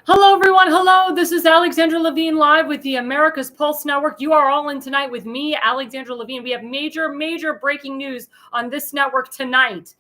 Hello, everyone. Hello. This is Alexandra Levine live with the America's Pulse Network. You are all in tonight with me, Alexandra Levine. We have major breaking news on this network tonight.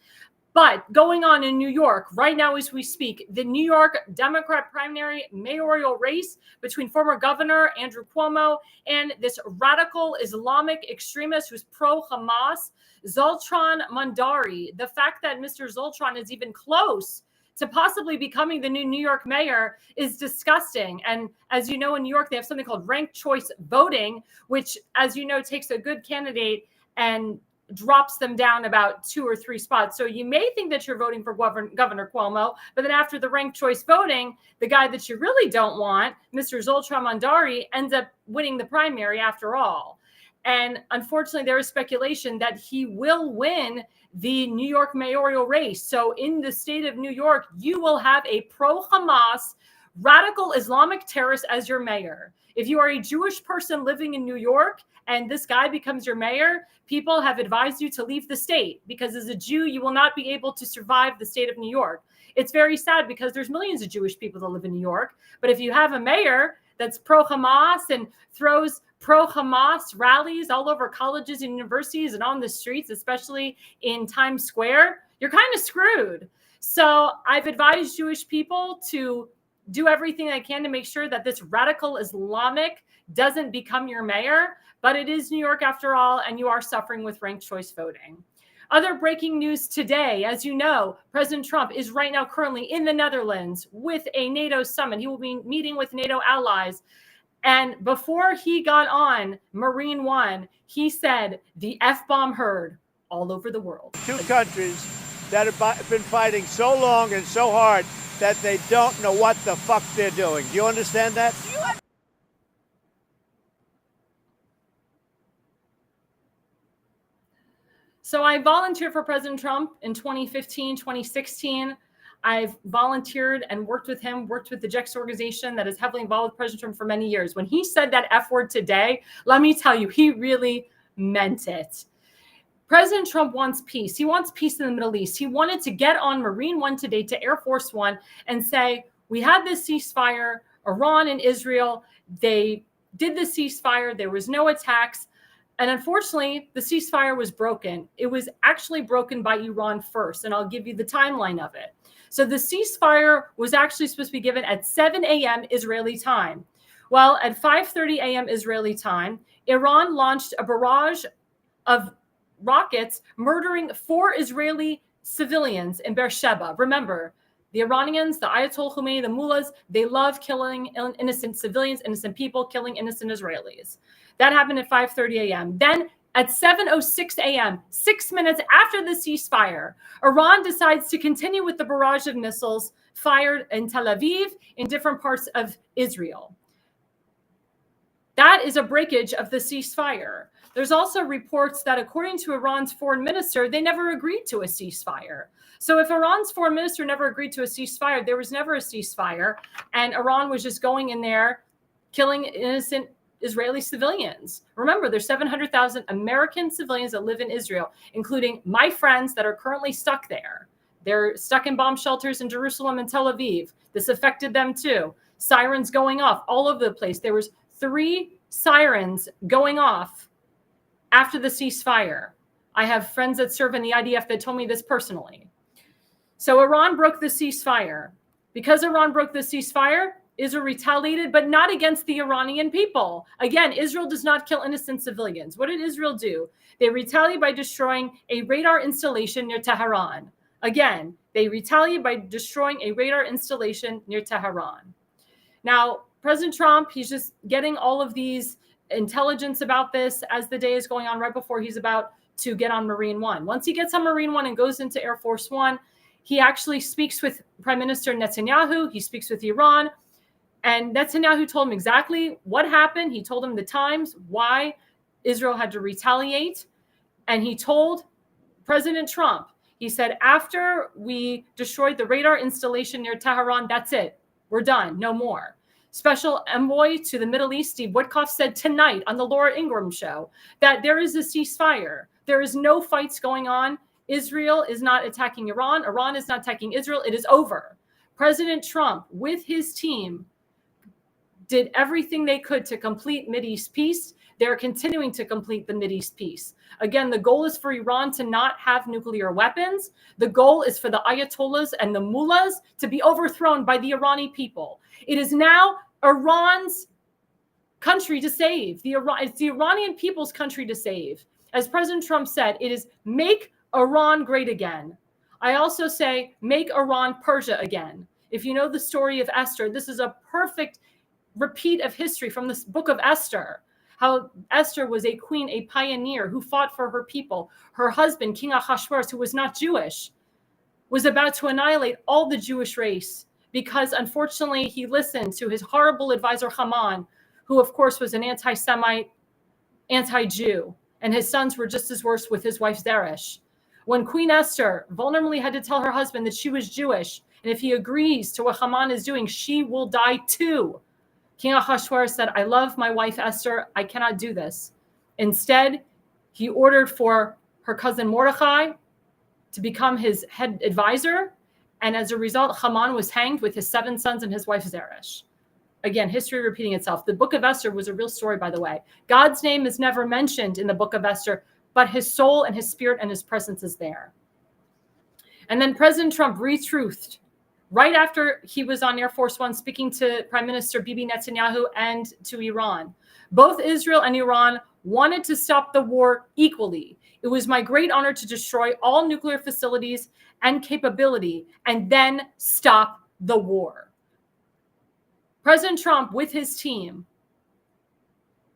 But going on in New York right now as we speak, the New York Democrat primary mayoral race between former Governor Andrew Cuomo and this radical Islamic extremist who's pro-Hamas, Zoltan Mondari. The fact that Mr. Zoltan is even close to possibly becoming the new New York mayor is disgusting. And as you know, in New York, they have something called ranked choice voting, which, as you know, takes a good candidate and drops them down about 2 or 3 spots. So you may think that you're voting for Governor Cuomo, but then after the ranked choice voting, the guy that you really don't want, Mr. Zoltan Mondari, ends up winning the primary after all. And unfortunately, there is speculation that he will win the New York mayoral race. So in the state of New York, you will have a pro-Hamas radical Islamic terrorist as your mayor. If you are a Jewish person living in New York and this guy becomes your mayor, people have advised you to leave the state because as a Jew, you will not be able to survive the state of New York. It's very sad because there's millions of Jewish people that live in New York. But if you have a mayor that's pro-Hamas and throws pro-Hamas rallies all over colleges and universities and on the streets, especially in Times Square, you're kind of screwed. So I've advised Jewish people to do everything they can to make sure that this radical Islamic doesn't become your mayor, but it is New York after all, and you are suffering with ranked choice voting. Other breaking news today, as you know, President Trump is right now currently in the Netherlands with a NATO summit. He will be meeting with NATO allies. And before he got on Marine One, he said the F-bomb heard all over the world. Two countries that have been fighting so long and so hard that they don't know what the fuck they're doing. Do you understand that? So I volunteered for President Trump in 2015, 2016. I've volunteered and worked with him, worked with the JEX organization that is heavily involved with President Trump for many years. When he said that F word today, let me tell you, he really meant it. President Trump wants peace. He wants peace in the Middle East. He wanted to get on Marine One today to Air Force One and say, we had this ceasefire, Iran and Israel, they did the ceasefire, there was no attacks. And unfortunately, the ceasefire was broken. It was actually broken by Iran first, and I'll give you the timeline of it. So the ceasefire was actually supposed to be given at 7 a.m. Israeli time. Well, at 5:30 a.m. Israeli time, Iran launched a barrage of rockets, murdering 4 Israeli civilians in Beersheba. Remember, the Iranians, the Ayatollah Khomeini, the mullahs, they love killing innocent civilians, innocent people, killing innocent Israelis. That happened at 5:30 a.m. Then at 7:06 a.m., 6 minutes after the ceasefire, Iran decides to continue with the barrage of missiles fired in Tel Aviv, in different parts of Israel. That is a breakage of the ceasefire. There's also reports that according to Iran's foreign minister, they never agreed to a ceasefire. So if Iran's foreign minister never agreed to a ceasefire, there was never a ceasefire, and Iran was just going in there, killing innocent Israeli civilians. Remember, there's 700,000 American civilians that live in Israel, including my friends that are currently stuck there. They're stuck in bomb shelters in Jerusalem and Tel Aviv. This affected them too. Sirens going off all over the place. There was 3 sirens going off after the ceasefire. I have friends that serve in the IDF that told me this personally. So Iran broke the ceasefire. Because Iran broke the ceasefire, Israel retaliated, but not against the Iranian people. Again, Israel does not kill innocent civilians. What did Israel do? They retaliated by destroying a radar installation near Tehran. Again, they retaliated by destroying a radar installation near Tehran. Now, President Trump, he's just getting all of these intelligence about this as the day is going on right before he's about to get on Marine One. Once he gets on Marine One and goes into Air Force One, he actually speaks with Prime Minister Netanyahu. He speaks with Iran. And Netanyahu told him exactly what happened. He told him the times, why Israel had to retaliate. And he told President Trump, he said, after we destroyed the radar installation near Tehran, that's it. We're done. No more. Special envoy to the Middle East, Steve Witkoff, said tonight on the Laura Ingraham show that there is a ceasefire. There is no fights going on. Israel is not attacking Iran. Iran is not attacking Israel. It is over. President Trump, with his team, did everything they could to complete Mideast peace. They're continuing to complete the Mideast peace. Again, the goal is for Iran to not have nuclear weapons. The goal is for the Ayatollahs and the mullahs to be overthrown by the Iranian people. It is now Iran's country to save. It's the Iranian people's country to save. As President Trump said, it is make Iran great again. I also say make Iran Persia again. If you know the story of Esther, this is a perfect repeat of history from this book of Esther. How Esther was a queen, a pioneer who fought for her people. Her husband, King Ahasuerus, who was not Jewish, was about to annihilate all the Jewish race because, unfortunately, he listened to his horrible advisor Haman, who, of course, was an anti-Semite, anti-Jew, and his sons were just as worse with his wife Zeresh. When Queen Esther vulnerably had to tell her husband that she was Jewish, and if he agrees to what Haman is doing, she will die too. King Ahasuerus said, I love my wife Esther. I cannot do this. Instead, he ordered for her cousin Mordecai to become his head advisor. And as a result, Haman was hanged with his 7 sons and his wife Zeresh. Again, history repeating itself. The book of Esther was a real story, by the way. God's name is never mentioned in the book of Esther, but his soul and his spirit and his presence is there. And then President Trump retruthed right after he was on Air Force One speaking to Prime Minister Bibi Netanyahu and to Iran. Both Israel and Iran wanted to stop the war equally. It was my great honor to destroy all nuclear facilities and capability and then stop the war. President Trump, with his team,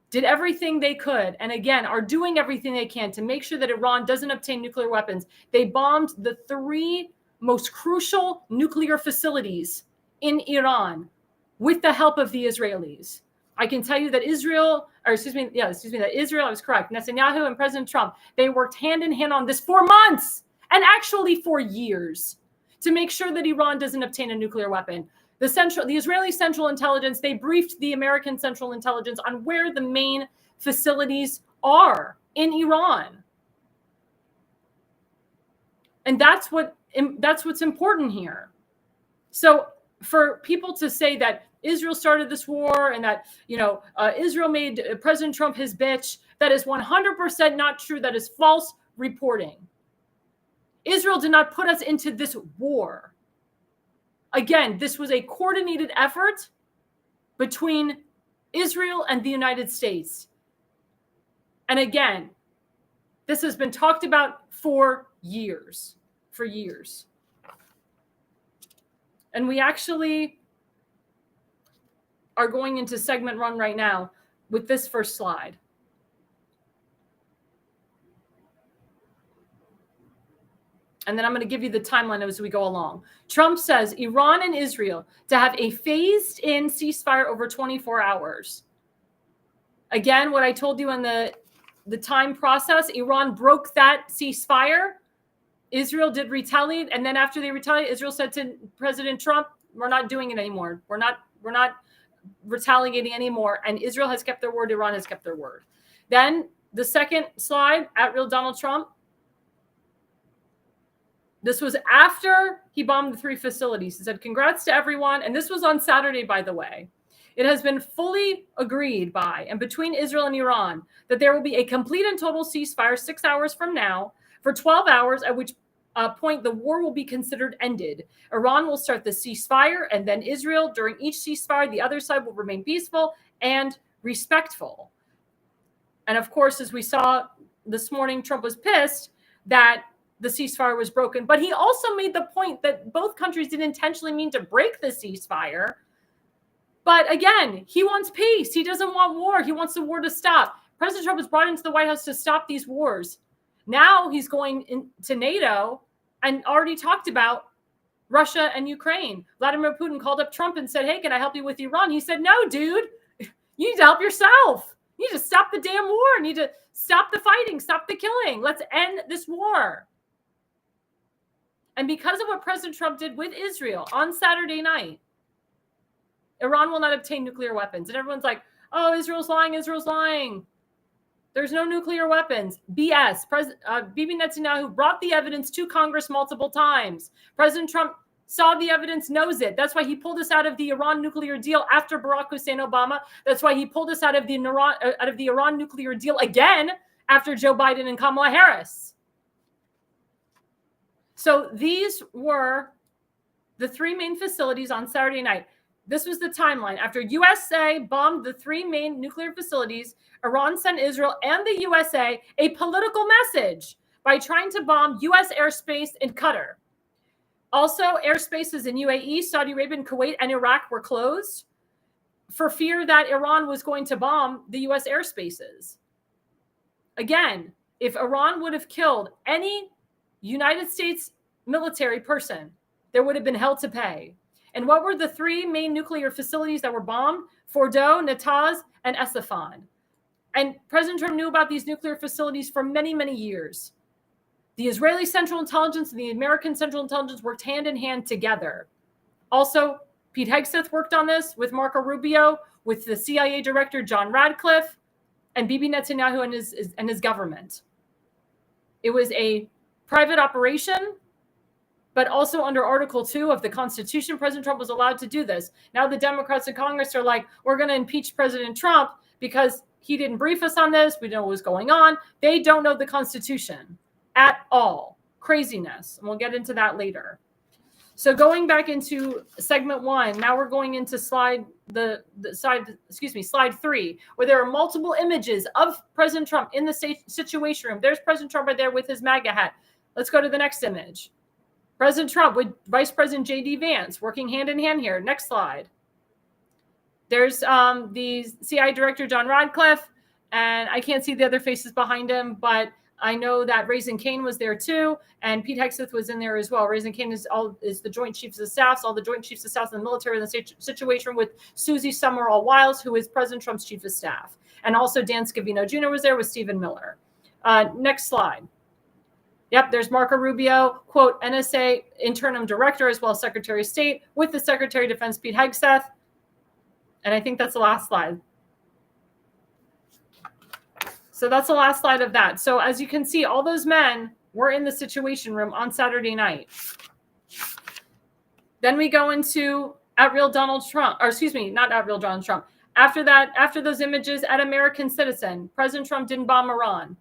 did everything they could, and again, are doing everything they can to make sure that Iran doesn't obtain nuclear weapons. They bombed the 3 most crucial nuclear facilities in Iran with the help of the Israelis. I can tell you that Israel, I was correct. Netanyahu and President Trump, they worked hand in hand on this for months and actually for years to make sure that Iran doesn't obtain a nuclear weapon. The Israeli Central Intelligence, they briefed the American Central Intelligence on where the main facilities are in Iran. And that's what's important here. So for people to say that Israel started this war and that, Israel made President Trump his bitch, that is 100% not true. That is false reporting. Israel did not put us into this war. Again, this was a coordinated effort between Israel and the United States. And again, this has been talked about for years. And we actually are going into segment 1 right now with this first slide. And then I'm going to give you the timeline as we go along. Trump says Iran and Israel to have a phased-in ceasefire over 24 hours. Again, what I told you in the time process, Iran broke that ceasefire. Israel did retaliate, and then after they retaliated, Israel said to President Trump, "We're not doing it anymore. We're not retaliating anymore." And Israel has kept their word. Iran has kept their word. Then the second slide, at real Donald Trump. This was after he bombed the 3 facilities. He said, "Congrats to everyone." And this was on Saturday, by the way. It has been fully agreed by and between Israel and Iran that there will be a complete and total ceasefire 6 hours from now for 12 hours, at which point the war will be considered ended. Iran will start the ceasefire, and then Israel, during each ceasefire, the other side will remain peaceful and respectful. And of course, as we saw this morning, Trump was pissed that the ceasefire was broken. But he also made the point that both countries didn't intentionally mean to break the ceasefire. But again, he wants peace. He doesn't want war. He wants the war to stop. President Trump was brought into the White House to stop these wars. Now he's going into NATO and already talked about Russia and Ukraine. Vladimir Putin called up Trump and said, "Hey, can I help you with Iran?" He said, "No, dude, you need to help yourself. You need to stop the damn war. You need to stop the fighting, stop the killing. Let's end this war." And because of what President Trump did with Israel on Saturday night, Iran will not obtain nuclear weapons. And everyone's like, "Oh, Israel's lying. Israel's lying. There's no nuclear weapons." BS. Bibi Netanyahu brought the evidence to Congress multiple times. President Trump saw the evidence, knows it. That's why he pulled us out of the Iran nuclear deal after Barack Hussein Obama. That's why he pulled us out of the Iran nuclear deal again after Joe Biden and Kamala Harris. So these were the three main facilities on Saturday night. This was the timeline. After USA bombed the three main nuclear facilities, Iran sent Israel and the USA a political message by trying to bomb U.S. airspace in Qatar. Also, airspaces in UAE, Saudi Arabia, and Kuwait, and Iraq were closed for fear that Iran was going to bomb the U.S. airspaces. Again, if Iran would have killed any United States military person, there would have been hell to pay. And what were the three main nuclear facilities that were bombed? Fordow, Natanz, and Isfahan. And President Trump knew about these nuclear facilities for many, many years. The Israeli Central Intelligence and the American Central Intelligence worked hand in hand together. Also, Pete Hegseth worked on this with Marco Rubio, with the CIA Director John Radcliffe, and Bibi Netanyahu and his government. It was a private operation, but also under Article 2 of the Constitution, President Trump was allowed to do this. Now the Democrats in Congress are like, we're going to impeach President Trump because he didn't brief us on this. We don't know what was going on. They don't know the Constitution at all. Craziness. And we'll get into that later. So going back into segment 1, now we're going into slide 3, where there are multiple images of President Trump in the Situation Room. There's President Trump right there with his MAGA hat. Let's go to the next image. President Trump with Vice President J.D. Vance working hand in hand here. Next slide. There's the CIA Director John Radcliffe, and I can't see the other faces behind him, but I know that Raising Cane was there too, and Pete Hegseth was in there as well. Raising Cane is the Joint Chiefs of Staff, all the Joint Chiefs of Staff in the military in the Situation with Susie Summerall Wiles, who is President Trump's Chief of Staff. And also Dan Scavino Jr. was there with Stephen Miller. Next slide. Yep, there's Marco Rubio, quote, NSA interim director as well as Secretary of State with the Secretary of Defense, Pete Hegseth. And I think that's the last slide. So that's the last slide of that. So as you can see, all those men were in the Situation Room on Saturday night. Then we go into at real Donald Trump, or excuse me, not at real Donald Trump. After that, after those images at American Citizen, President Trump didn't bomb Iran.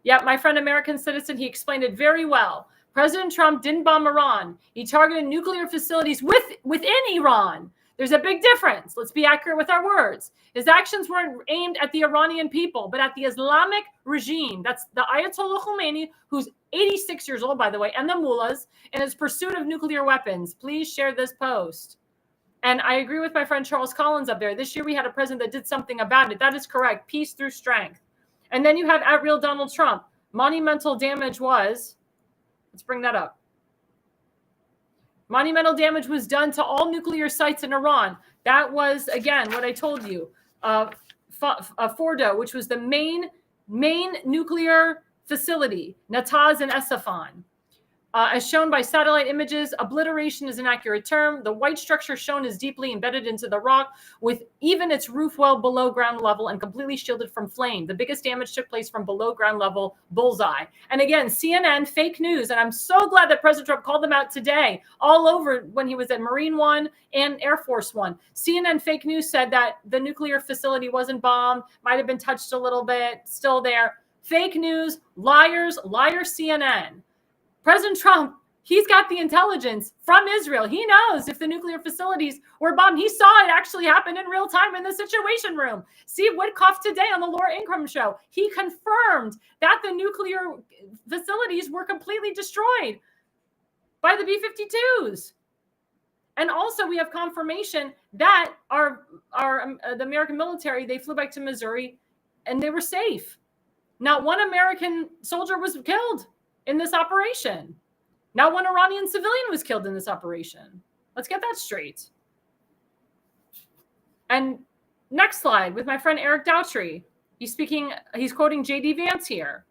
Yep, my friend American Citizen, he explained it very well. President Trump didn't bomb Iran. He targeted nuclear facilities within Iran. There's a big difference. Let's be accurate with our words. His actions weren't aimed at the Iranian people, but at the Islamic regime. That's the Ayatollah Khomeini, who's 86 years old, by the way, and the mullahs in his pursuit of nuclear weapons. Please share this post. And I agree with my friend Charles Collins up there. This year we had a president that did something about it. That is correct. Peace through strength. And then you have at real Donald Trump. Monumental damage was, let's bring that up. Monumental damage was done to all nuclear sites in Iran. That was, again, what I told you. Fordow, which was the main nuclear facility, Natanz and Isfahan. As shown by satellite images, obliteration is an accurate term. The white structure shown is deeply embedded into the rock, with even its roof well below ground level and completely shielded from flame. The biggest damage took place from below ground level bullseye. And again, CNN, fake news. And I'm so glad that President Trump called them out today, all over when he was at Marine One and Air Force One. CNN fake news said that the nuclear facility wasn't bombed, might have been touched a little bit, still there. Fake news, liars, liar CNN. President Trump, he's got the intelligence from Israel. He knows if the nuclear facilities were bombed. He saw it actually happen in real time in the Situation Room. Steve Witkoff today on the Laura Ingraham show, he confirmed that the nuclear facilities were completely destroyed by the B-52s. And also we have confirmation that the American military, they flew back to Missouri and they were safe. Not one American soldier was killed in this operation. Not one Iranian civilian was killed in this operation. Let's get that straight. And next slide with my friend Eric Daughtry. He's quoting J.D. Vance here.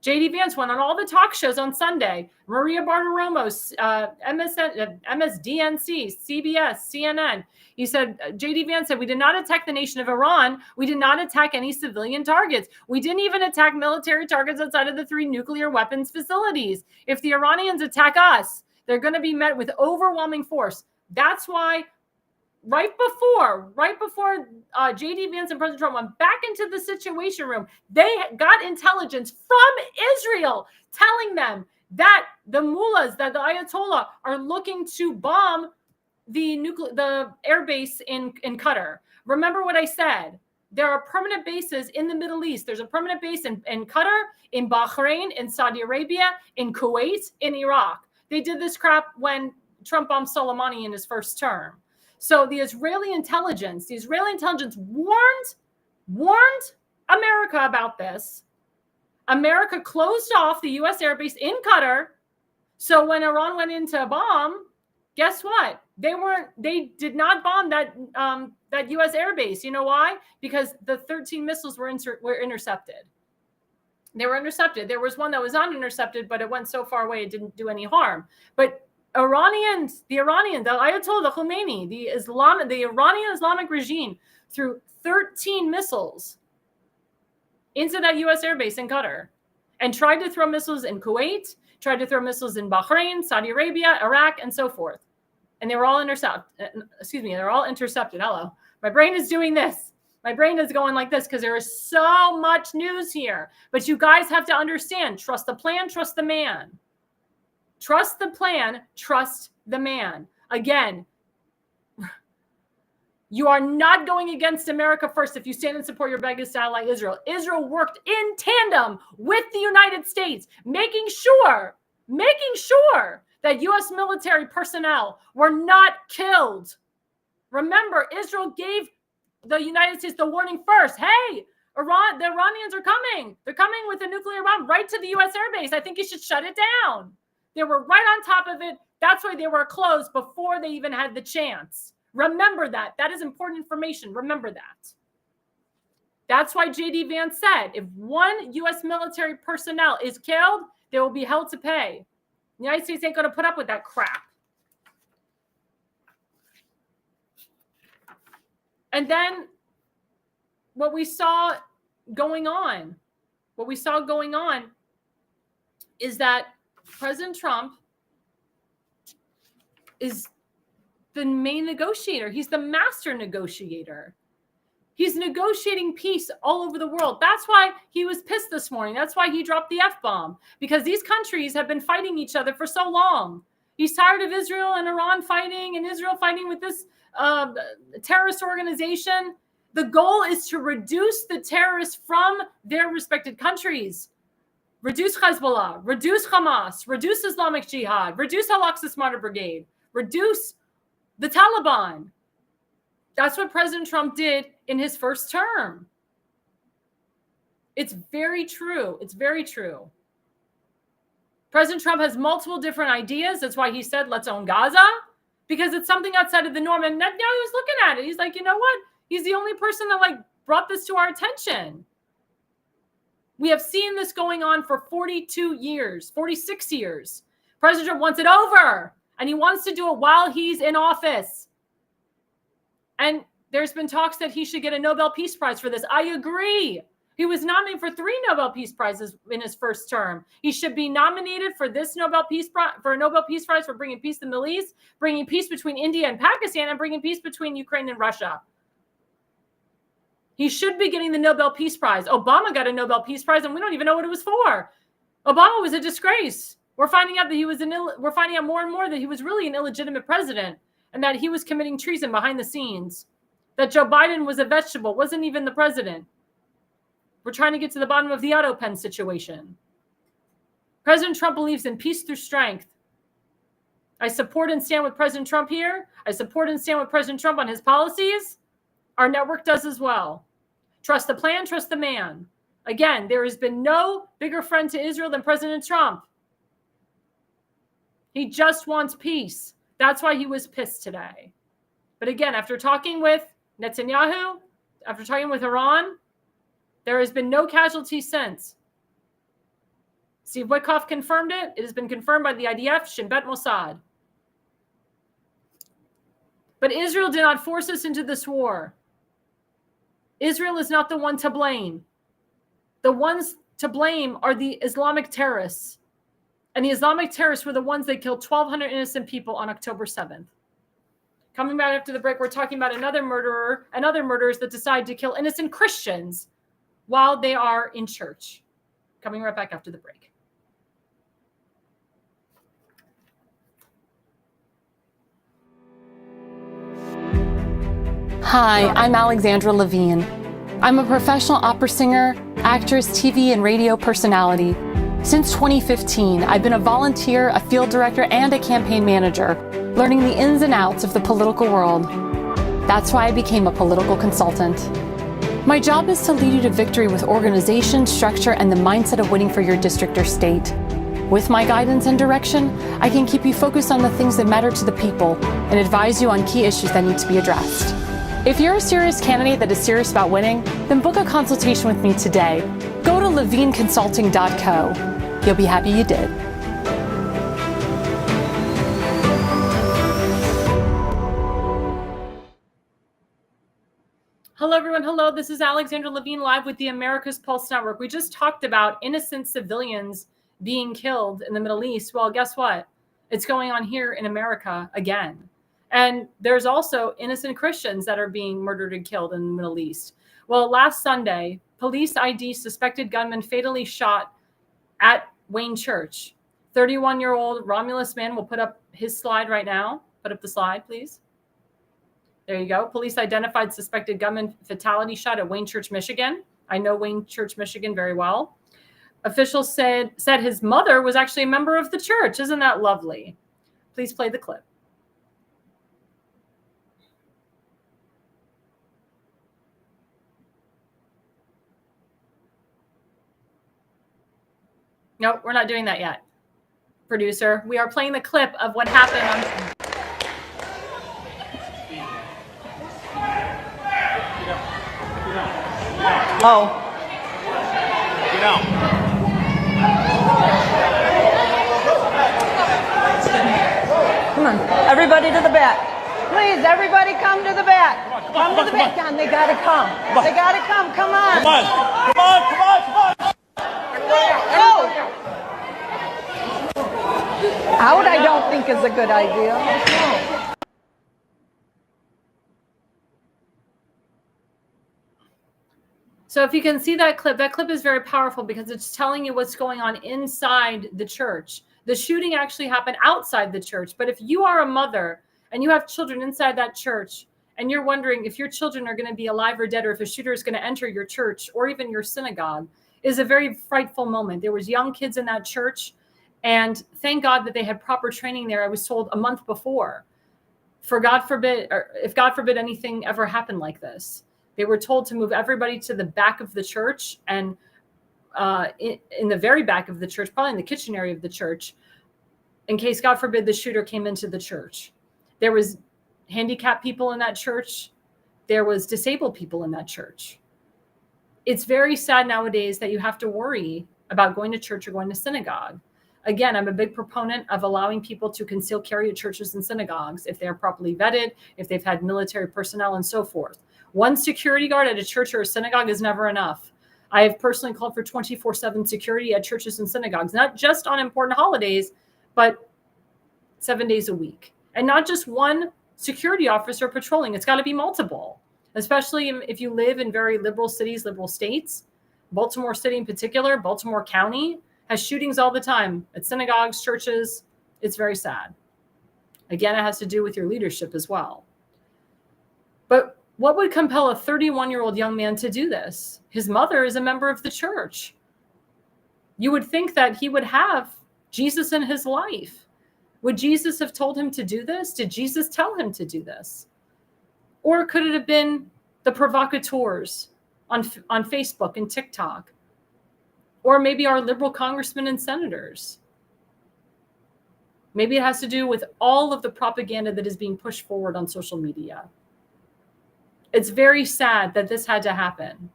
J.D. Vance went on all the talk shows on Sunday. Maria Bartiromo, MSDNC, CBS, CNN. He said, J.D. Vance said, we did not attack the nation of Iran. We did not attack any civilian targets. We didn't even attack military targets outside of the 3 nuclear weapons facilities. If the Iranians attack us, They're going to be met with overwhelming force. That's why right before J.D. Vance and President Trump went back into the Situation Room, they got intelligence from Israel telling them that the mullahs, that the Ayatollah are looking to bomb the air base in Qatar. Remember what I said. There are permanent bases in the Middle East. There's a permanent base in Qatar, in Bahrain, in Saudi Arabia, in Kuwait, in Iraq. They did this crap when Trump bombed Soleimani in his first term. So the Israeli intelligence warned America about this. America closed off the U.S. airbase in Qatar. So when Iran went into a bomb, guess what? They did not bomb that U.S. airbase. You know why? Because the 13 missiles were intercepted. They were intercepted. There was one that was unintercepted, but it went so far away it didn't do any harm. But the Ayatollah, the Khomeini, the Iranian Islamic regime threw 13 missiles into that U.S. airbase in Qatar and tried to throw missiles in Kuwait, tried to throw missiles in Bahrain, Saudi Arabia, Iraq, and so forth. And they were all intercepted. They're all intercepted. Hello. My brain is doing this. My brain is going like this because there is so much news here. But you guys have to understand, trust the plan, trust the man. Trust the plan, trust the man. Again, you are not going against America first if you stand and support your biggest ally, Israel. Israel worked in tandem with the United States, making sure that U.S. military personnel were not killed. Remember, Israel gave the United States the warning first. Hey, the Iranians are coming. They're coming with a nuclear bomb right to the U.S. airbase. I think you should shut it down. They were right on top of it. That's why they were closed before they even had the chance. Remember that. That is important information. Remember that. That's why J.D. Vance said, if one U.S. military personnel is killed, they will be held to pay. The United States ain't going to put up with that crap. And then what we saw going on is that President Trump is the main negotiator. He's the master negotiator. He's negotiating peace all over the world. That's why he was pissed this morning. That's why he dropped the F-bomb, because these countries have been fighting each other for so long. He's tired of Israel and Iran fighting and Israel fighting with this terrorist organization. The goal is to reduce the terrorists from their respected countries. Reduce Hezbollah, reduce Hamas, reduce Islamic Jihad, reduce Al-Aqsa Martyr Brigade, reduce the Taliban. That's what President Trump did in his first term. It's very true. It's very true. President Trump has multiple different ideas. That's why he said, let's own Gaza, because it's something outside of the norm. And Netanyahu's looking at it. He's like, you know what? He's the only person that brought this to our attention. We have seen this going on for 42 years, 46 years. President Trump wants it over, and he wants to do it while he's in office. And there's been talks that he should get a Nobel Peace Prize for this. I agree. He was nominated for 3 Nobel Peace Prizes in his first term. He should be nominated for this Nobel Peace Prize, for a Nobel Peace Prize for bringing peace to the Middle East, bringing peace between India and Pakistan, and bringing peace between Ukraine and Russia. He should be getting the Nobel Peace Prize. Obama got a Nobel Peace Prize, and we don't even know what it was for. Obama was a disgrace. We're finding out more and more that he was really an illegitimate president, and that he was committing treason behind the scenes. That Joe Biden was a vegetable, wasn't even the president. We're trying to get to the bottom of the auto pen situation. President Trump believes in peace through strength. I support and stand with President Trump here. I support and stand with President Trump on his policies. Our network does as well. Trust the plan, trust the man. Again, there has been no bigger friend to Israel than President Trump. He just wants peace. That's why he was pissed today. But again, after talking with Netanyahu, after talking with Iran, there has been no casualties since. Steve Witkoff confirmed it. It has been confirmed by the IDF, Shin Bet Mossad. But Israel did not force us into this war. Israel is not the one to blame. The ones to blame are the Islamic terrorists. And the Islamic terrorists were the ones that killed 1,200 innocent people on October 7th. Coming back after the break, we're talking about another murderer and other murderers that decide to kill innocent Christians while they are in church. Coming right back after the break. Hi, I'm Alexandra Levine. I'm a professional opera singer, actress, TV, and radio personality. Since 2015, I've been a volunteer, a field director, and a campaign manager, learning the ins and outs of the political world. That's why I became a political consultant. My job is to lead you to victory with organization, structure, and the mindset of winning for your district or state. With my guidance and direction, I can keep you focused on the things that matter to the people and advise you on key issues that need to be addressed. If you're a serious candidate that is serious about winning, then book a consultation with me today. Go to levineconsulting.co. You'll be happy you did. Hello, everyone. Hello. This is Alexandra Levine live with the America's Pulse Network. We just talked about innocent civilians being killed in the Middle East. Well, guess what? It's going on here in America again. And there's also innocent Christians that are being murdered and killed in the Middle East. Well, last Sunday, police ID suspected gunman fatally shot at Wayne Church. 31-year-old Romulus man will put up his slide right now. Put up the slide, please. There you go. Police identified suspected gunman fatality shot at Wayne Church, Michigan. I know Wayne Church, Michigan very well. Officials said his mother was actually a member of the church. Isn't that lovely? Please play the clip. No, we're not doing that yet. Producer, we are playing the clip of what happened on... Oh. Come on, everybody to the back. Please, everybody come to the back. Come to the back. John, they gotta come. They gotta come. Come on. Come on. Go. Out, I don't think is a good idea. No. So if you can see that clip is very powerful because it's telling you what's going on inside the church. The shooting actually happened outside the church. But if you are a mother and you have children inside that church and you're wondering if your children are going to be alive or dead or if a shooter is going to enter your church or even your synagogue, is a very frightful moment. There was young kids in that church, and thank God that they had proper training there. I was told a month before, for God forbid, or if God forbid anything ever happened like this. They were told to move everybody to the back of the church and in the very back of the church, probably in the kitchen area of the church, in case, God forbid, the shooter came into the church. There was handicapped people in that church. There was disabled people in that church. It's very sad nowadays that you have to worry about going to church or going to synagogue. Again, I'm a big proponent of allowing people to conceal carry at churches and synagogues if they're properly vetted, if they've had military personnel and so forth. One security guard at a church or a synagogue is never enough. I have personally called for 24/7 security at churches and synagogues, not just on important holidays, but 7 days a week. And not just one security officer patrolling. It's got to be multiple, especially if you live in very liberal cities, liberal states. Baltimore City in particular, Baltimore County has shootings all the time at synagogues, churches. It's very sad. Again, it has to do with your leadership as well. But what would compel a 31-year-old young man to do this? His mother is a member of the church. You would think that he would have Jesus in his life. Would Jesus have told him to do this? Did Jesus tell him to do this? Or could it have been the provocateurs on Facebook and TikTok? Or maybe our liberal congressmen and senators? Maybe it has to do with all of the propaganda that is being pushed forward on social media. It's very sad that this had to happen.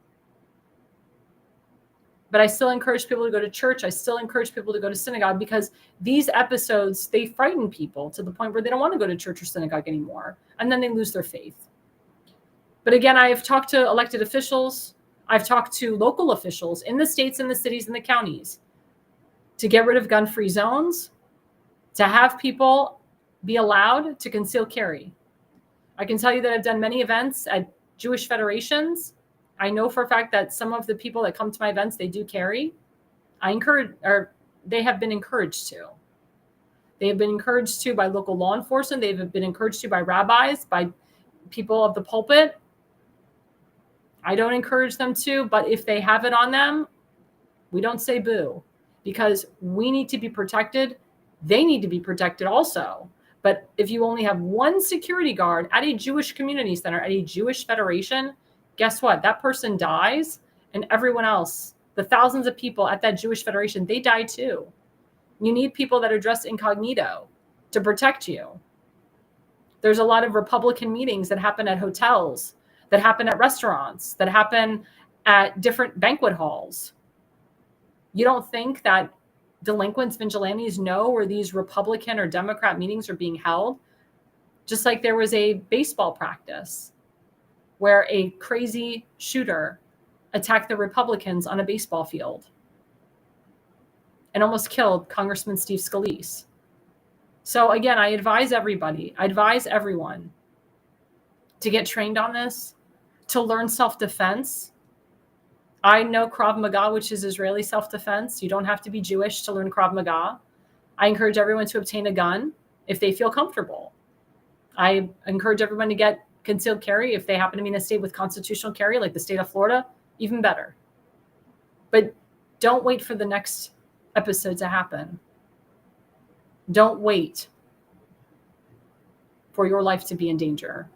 But I still encourage people to go to church. I still encourage people to go to synagogue because these episodes, they frighten people to the point where they don't want to go to church or synagogue anymore. And then they lose their faith. But again, I have talked to elected officials. I've talked to local officials in the states and the cities and the counties to get rid of gun-free zones, to have people be allowed to conceal carry. I can tell you that I've done many events at Jewish federations. I know for a fact that some of the people that come to my events, they do carry. They have been encouraged to. They have been encouraged to by local law enforcement. They've been encouraged to by rabbis, by people of the pulpit. I don't encourage them to, but if they have it on them, we don't say boo, because we need to be protected. They need to be protected also. But if you only have one security guard at a Jewish community center, at a Jewish federation, guess what? That person dies, and everyone else, the thousands of people at that Jewish federation, they die too. You need people that are dressed incognito to protect you. There's a lot of Republican meetings that happen at hotels, that happen at restaurants, that happen at different banquet halls. You don't think that delinquents, vigilantes know where these Republican or Democrat meetings are being held? Just like there was a baseball practice where a crazy shooter attacked the Republicans on a baseball field and almost killed Congressman Steve Scalise. So again, I advise everyone to get trained on this, to learn self-defense. I know Krav Maga, which is Israeli self-defense. You don't have to be Jewish to learn Krav Maga. I encourage everyone to obtain a gun if they feel comfortable. I encourage everyone to get concealed carry if they happen to be in a state with constitutional carry, like the state of Florida, even better. But don't wait for the next episode to happen. Don't wait for your life to be in danger.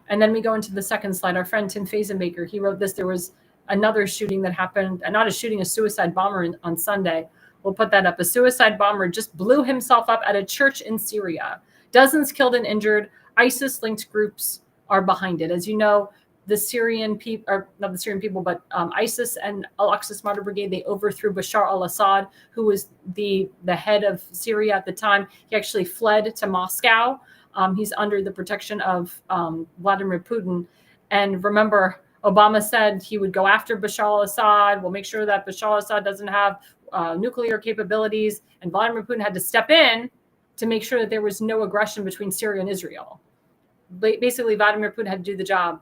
And then we go into the second slide. Our friend Tim Fazenbaker, he wrote this. There was another shooting that happened, not a shooting, a suicide bomber on Sunday. We'll put that up. A suicide bomber just blew himself up at a church in Syria. Dozens killed and injured. ISIS-linked groups are behind it. As you know, the Syrian people, or not the Syrian people, but ISIS and Al-Aqsa Martyr Brigade, they overthrew Bashar al-Assad, who was the head of Syria at the time. He actually fled to Moscow. He's under the protection of Vladimir Putin. And remember, Obama said he would go after Bashar al-Assad. We'll make sure that Bashar al-Assad doesn't have nuclear capabilities. And Vladimir Putin had to step in to make sure that there was no aggression between Syria and Israel. Basically, Vladimir Putin had to do the job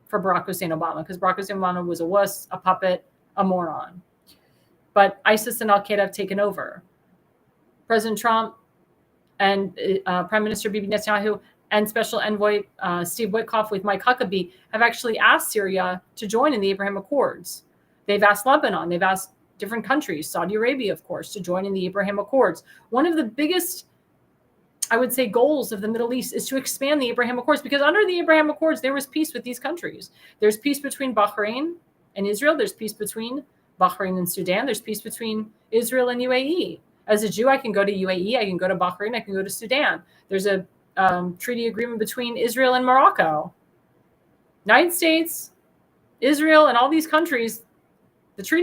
for Barack Hussein Obama, because Barack Hussein Obama was a wuss, a puppet, a moron. But ISIS and Al-Qaeda have taken over. President Trump and Prime Minister Bibi Netanyahu and Special Envoy Steve Witkoff with Mike Huckabee have actually asked Syria to join in the Abraham Accords. They've asked Lebanon, they've asked different countries, Saudi Arabia, of course, to join in the Abraham Accords. One of the biggest, I would say, goals of the Middle East is to expand the Abraham Accords, because under the Abraham Accords, there was peace with these countries. There's peace between Bahrain and Israel. There's peace between Bahrain and Sudan. There's peace between Israel and UAE. As a Jew, I can go to UAE, I can go to Bahrain, I can go to Sudan. There's a treaty agreement between Israel and Morocco. United States, Israel, and all these countries, the treaty